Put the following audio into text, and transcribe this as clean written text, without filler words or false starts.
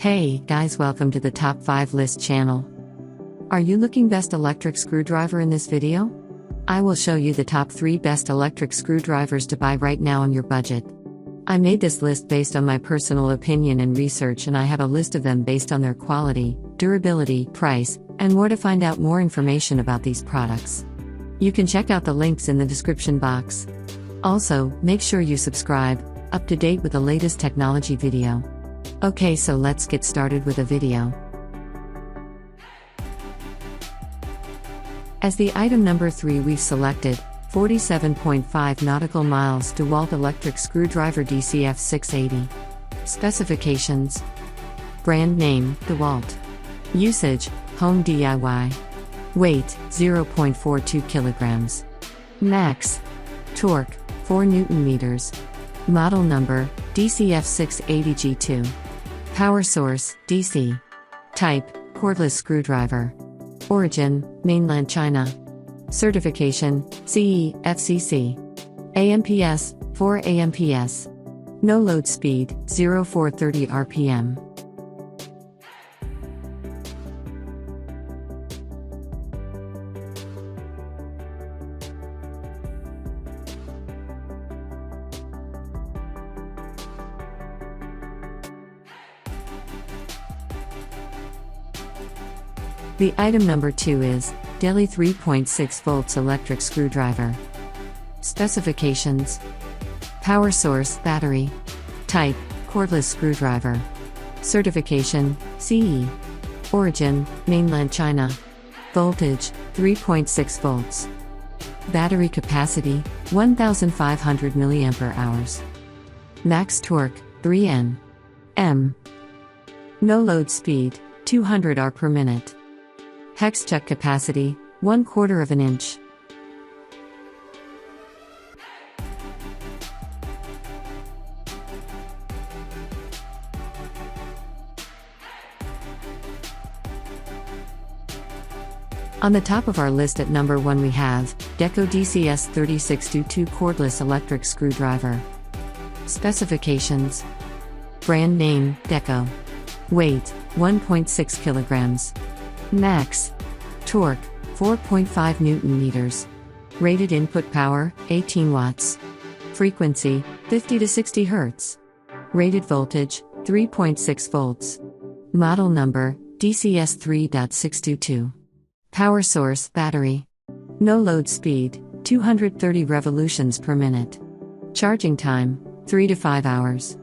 Hey guys, welcome to the Top 5 List channel. Are you looking best electric screwdriver in this video? I will show you the top 3 best electric screwdrivers to buy right now on your budget. I made this list based on my personal opinion and research, and I have a list of them based on their quality, durability, price, and more to find out more information about these products. You can check out the links in the description box. Also, make sure you subscribe, up to date with the latest technology video. Okay, so let's get started with the video. As the item number 3 we've selected, 47.5 nautical miles Dewalt electric screwdriver DCF 680. Specifications. Brand name, Dewalt. Usage, home DIY. Weight, 0.42 kilograms. Max. Torque, 4 Newton meters. Model number, DCF 680G2. Power source, DC. Type, cordless screwdriver. Origin, mainland China. Certification, CE, FCC. AMPS, 4 AMPS. No load speed, 0430 RPM. The item number 2 is Delhi 3.6 volts electric screwdriver. Specifications. Power source, battery. Type, cordless screwdriver. Certification, CE. Origin, mainland China. Voltage, 3.6 volts. Battery capacity, 1500 mAh. Max torque, 3 Nm. No load speed, 200 R per minute. Hex chuck capacity, 1/4 of an inch. On the top of our list at number 1 we have Deco DCS 3622 cordless electric screwdriver. Specifications. Brand name, Deco. Weight, 1.6 kilograms. Max. Torque, 4.5 Newton meters. Rated input power, 18 watts. Frequency, 50 to 60 Hz. Rated voltage, 3.6 volts. Model number, DCS 3.622. Power source, battery. No load speed, 230 revolutions per minute. Charging time, 3 to 5 hours.